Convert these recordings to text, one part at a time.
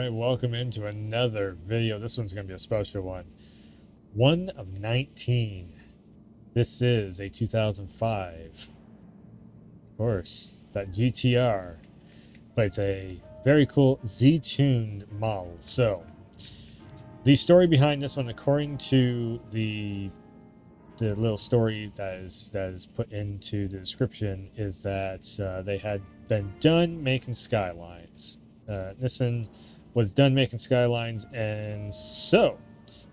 Alright, welcome into another video. This one's going to be a special one. One of 19. This is a 2005. Of course, that GTR. But it's a very cool Z-tuned model. So, the story behind this one, according to the little story that is put into the description, is that they had been done making Skylines. Nissan was done making Skylines, and so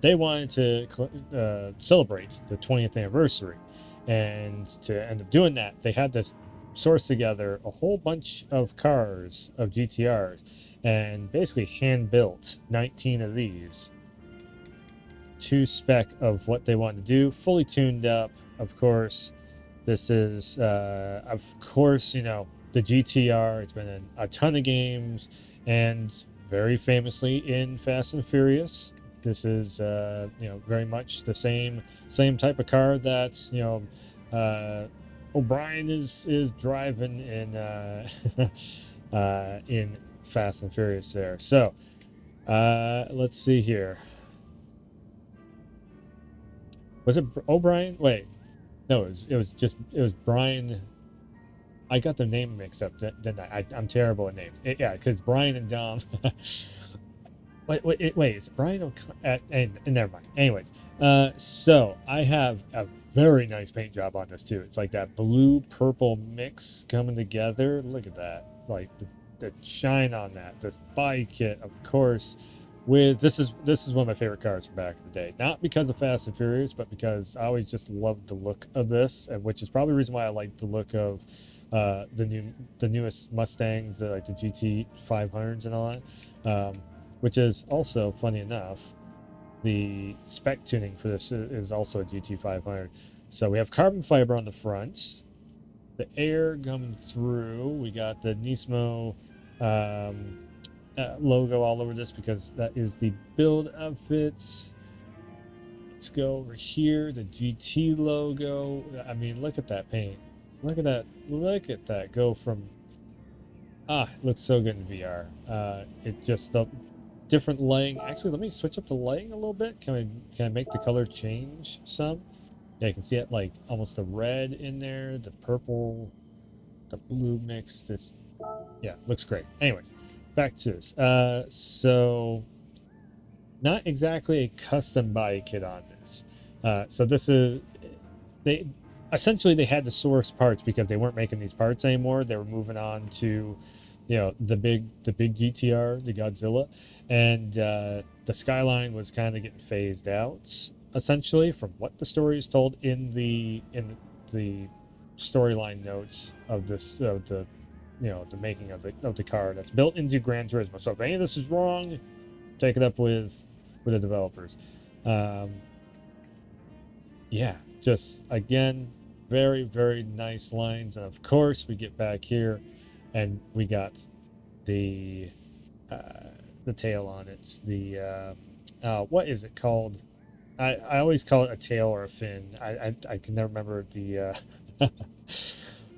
they wanted to celebrate the 20th anniversary. And to end up doing that, they had to source together a whole bunch of cars, of GTRs, and basically hand built 19 of these to spec of what they wanted to do, fully tuned up. Of course, this is, of course, the GTR. It's been in a ton of games, and very famously in Fast and Furious. This is, very much the same type of car that O'Brien is driving in Fast and Furious there. So let's see here. Was it O'Brien? Wait, no, it was Brian. I got the name mixed up, didn't I? I'm terrible at names. Yeah, because Brian and Dom. wait, it's Brian and never mind. Anyways, so I have a very nice paint job on this too. It's like that blue-purple mix coming together. Look at that, like the shine on that. This body kit, of course. This is one of my favorite cars from back in the day. Not because of Fast and Furious, but because I always just loved the look of this, and which is probably the reason why I like the look of the newest Mustangs, like the GT 500s and all that. Which is also, funny enough, the spec tuning for this is also a GT 500. So we have carbon fiber on the front, the air coming through. We got the NISMO logo all over this because that is the build outfits. Let's go over here, the GT logo. I mean, look at that paint. Look at that. Look at that. Go from it looks so good in VR. It just the different lighting. Actually, let me switch up the lighting a little bit. Can I make the color change some? Yeah, you can see it like almost the red in there, the purple, the blue mix. This, yeah, looks great. Anyways, back to this. So not exactly a custom body kit on this. So this is they essentially had to source parts because they weren't making these parts anymore. They were moving on to, the big GTR, the Godzilla, and the Skyline was kind of getting phased out. Essentially, from what the story is told in the storyline notes of the making of the car that's built into Gran Turismo. So if any of this is wrong, take it up with the developers. Yeah, just again, very, very nice lines. And of course, we get back here and we got the tail on it. What is it called? I always call it a tail or a fin. I can never remember the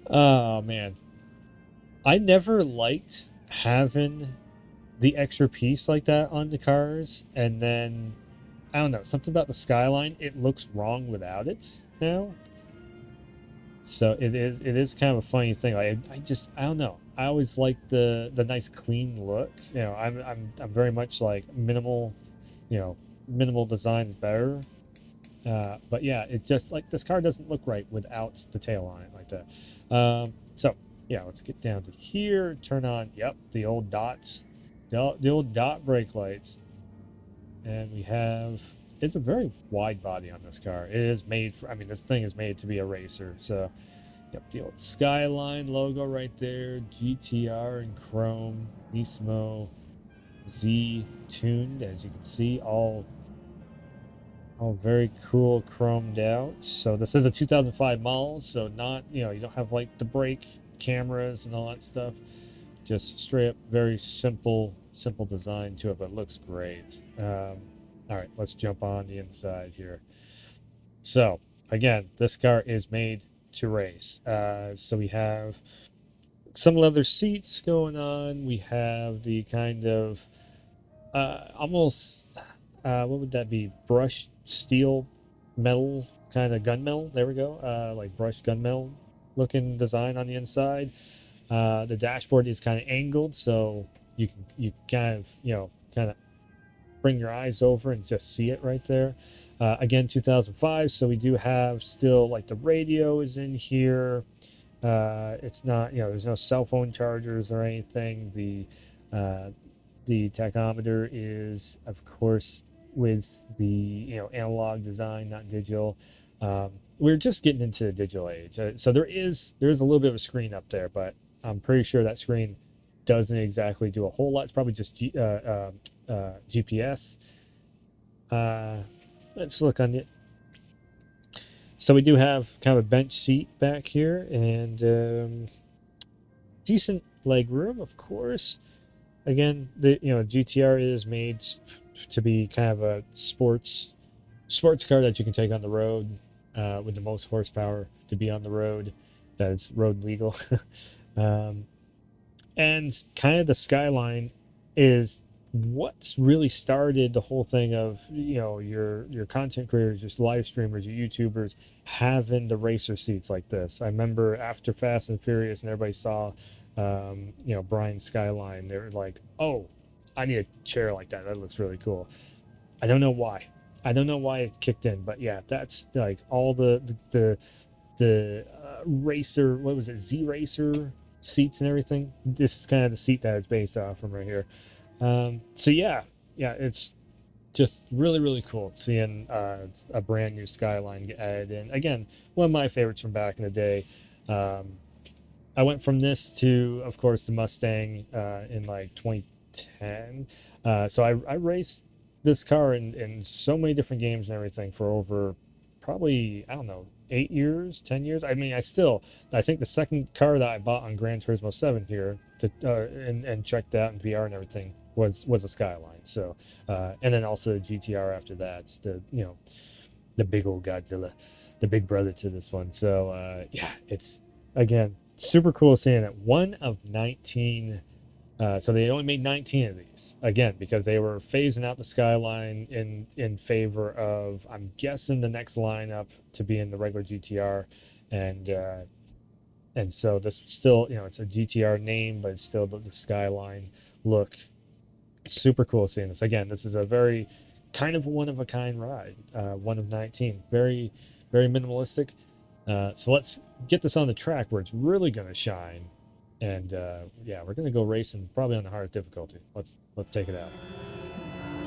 oh man. I never liked having the extra piece like that on the cars, and then I don't know, something about the Skyline, it looks wrong without it now. So it is kind of a funny thing. I don't know. I always like the nice clean look. I'm very much like minimal, minimal design is better. But yeah, it just like this car doesn't look right without the tail on it like that. So yeah, let's get down to here. Turn on, yep, the old dots, the old dot brake lights, and we have. It's a very wide body on this car. It is made for, I mean, this thing is made to be a racer. So, yep, the old Skyline logo right there, GTR in chrome, Nismo, Z tuned, as you can see, all very cool chromed out. So this is a 2005 model, so not, you don't have like the brake cameras and all that stuff. Just straight up, very simple design to it, but it looks great. All right, let's jump on the inside here. So, again, this car is made to race. So we have some leather seats going on. We have the kind of almost what would that be? Brushed steel metal, kind of gunmetal. There we go. Like brushed gunmetal looking design on the inside. The dashboard is kind of angled, so you kind of kind of bring your eyes over and just see it right there. Again, 2005, so we do have still like the radio is in here. It's not, there's no cell phone chargers or anything. The tachometer is, of course, with the analog design, not digital. We're just getting into the digital age, so there is a little bit of a screen up there, but I'm pretty sure that screen doesn't exactly do a whole lot. It's probably just GPS. Uh, let's look on it. So we do have kind of a bench seat back here, and decent leg room, of course. Again, the GTR is made to be kind of a sports car that you can take on the road, with the most horsepower to be on the road, that is road legal. um, and kind of the Skyline is what's really started the whole thing of your content creators, just live streamers, your YouTubers having the racer seats like this. I remember after Fast and Furious and everybody saw Brian's Skyline, they were like, oh, I need a chair like that, that looks really cool. I don't know why. I don't know why it kicked in, but yeah, that's like all the racer, what was it, Z Racer seats and everything. This is kind of the seat that it's based off from right here. So yeah, it's just really really cool seeing a brand new Skyline get added in. Again, one of my favorites from back in the day. Um, I went from this to, of course, the Mustang in like 2010. So I raced this car in so many different games and everything for over probably, I don't know, 8 years, 10 years. I mean, I think the second car that I bought on Gran Turismo 7 here and checked out in VR and everything was a Skyline. So and then also the GTR after that, the big old Godzilla, the big brother to this one. So yeah, it's again super cool seeing it. One of 19. So they only made 19 of these again because they were phasing out the Skyline in favor of, I'm guessing, the next lineup to be in the regular GTR, and so this still, it's a GTR name, but it's still the Skyline look. Super cool seeing this. Again, this is a very kind of one of a kind ride. One of 19. Very, very minimalistic. So let's get this on the track where it's really going to shine. And yeah, we're going to go racing probably on the hardest difficulty. Let's take it out.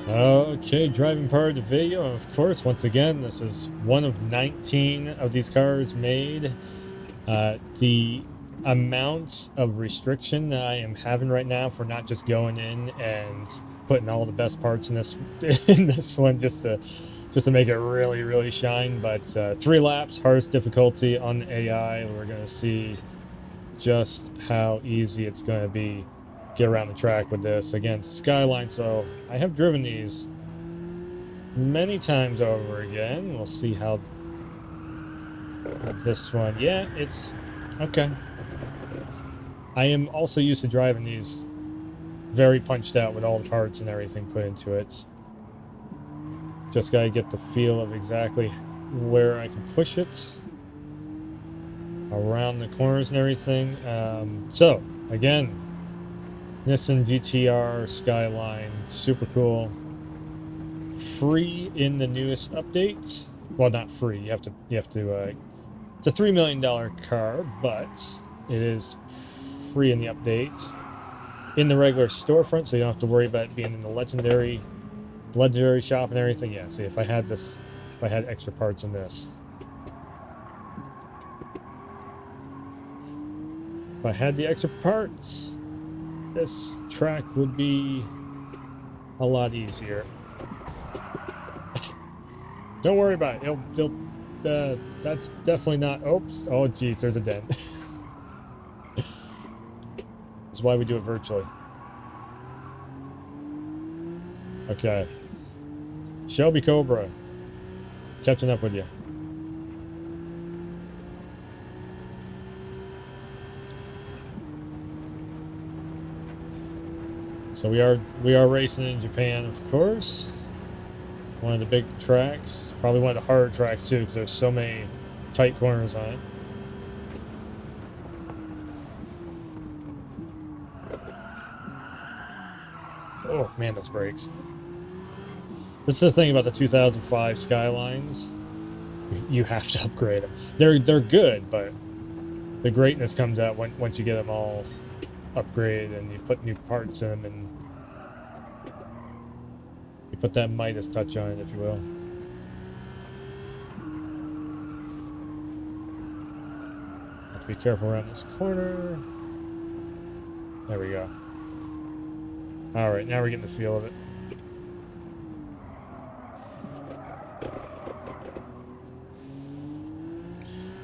Okay, driving part of the video. Of course, once again, this is one of 19 of these cars made. The amount of restriction that I am having right now for not just going in and putting all the best parts in this in this one just to make it really really shine. But 3 laps, hardest difficulty on the AI. We're gonna see just how easy it's gonna be get around the track with this. Again, Skyline. So I have driven these many times over again. We'll see how this one. Yeah, it's okay. I am also used to driving these very punched out with all the parts and everything put into it. Just gotta get the feel of exactly where I can push it around the corners and everything. So again, Nissan GTR Skyline, super cool. Free in the newest update. Well, not free. You have to. It's a $3 million car, but it is free in the update. In the regular storefront, so you don't have to worry about it being in the legendary shop and everything. Yeah, see, if I had extra parts in this, if I had the extra parts, this track would be a lot easier. Don't worry about it. That's definitely not. Oops. Oh, geez, there's a dent. That's why we do it virtually. Okay. Shelby Cobra, catching up with you. So we are racing in Japan, of course. One of the big tracks, probably one of the harder tracks too, because there's so many tight corners on it. Oh man, those brakes. This is the thing about the 2005 Skylines. You have to upgrade them. They're good, but the greatness comes out once you get them all upgraded and you put new parts in them and you put that Midas touch on it, if you will. Have to be careful around this corner. There we go. All right, now we're getting the feel of it.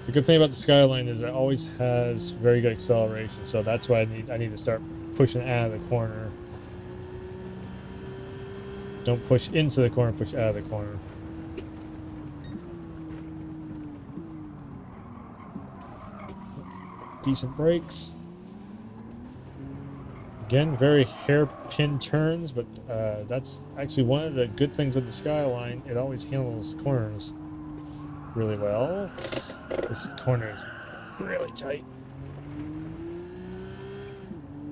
The good thing about the Skyline is it always has very good acceleration, so that's why I need to start pushing out of the corner. Don't push into the corner, push out of the corner. Decent brakes. Again, very hairpin turns, but that's actually one of the good things with the Skyline. It always handles corners really well. This corner is really tight.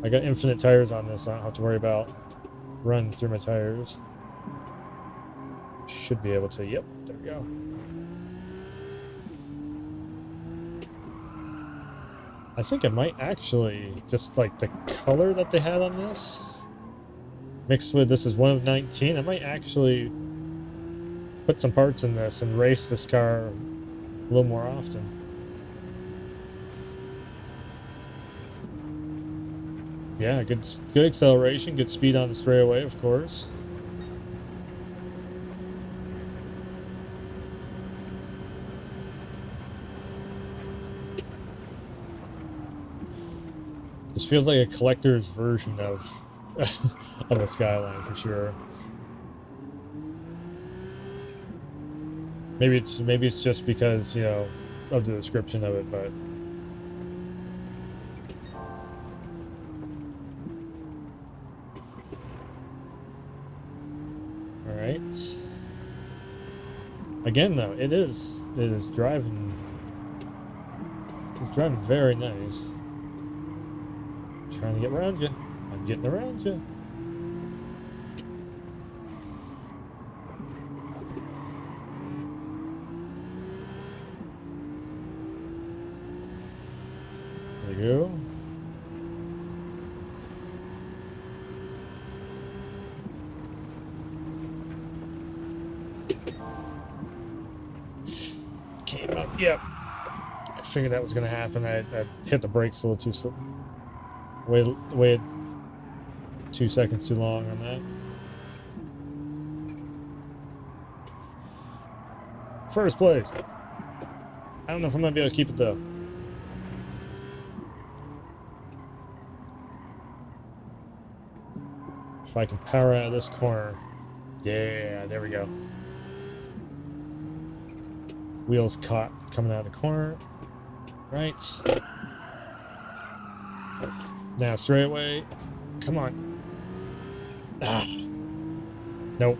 I got infinite tires on this, so I don't have to worry about running through my tires. Should be able to. Yep, there we go. I think I might actually just like the color that they had on this mixed with this is one of 19. I might actually put some parts in this and race this car a little more often. Yeah, good acceleration, good speed on the straightaway, of course. This feels like a collector's version of of a Skyline for sure. Maybe it's just because, you know, of the description of it, but all right. Again, though, it is driving. It's driving very nice. Trying to get around you. I'm getting around you. There we go. Came up. Yep. I figured that was going to happen. I hit the brakes a little too slow. Waited 2 seconds too long on that. First place. I don't know if I'm going to be able to keep it though. If I can power out of this corner. Yeah, there we go. Wheels caught coming out of the corner. Right. Now straightaway. Come on. Ah. Nope.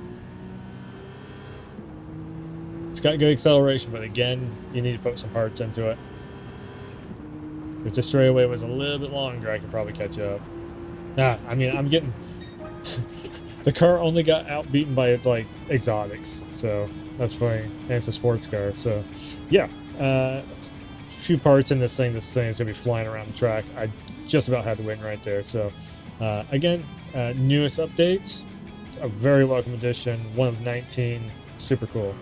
It's got good acceleration, but again, you need to put some parts into it. If the straightaway was a little bit longer, I could probably catch up. Nah, I mean, I'm getting... The car only got outbeaten by, like, exotics, so that's funny. And it's a sports car, so... Yeah, a few parts in this thing is going to be flying around the track. I just about had to win right there, so... again, newest update, a very welcome addition, one of 19, super cool.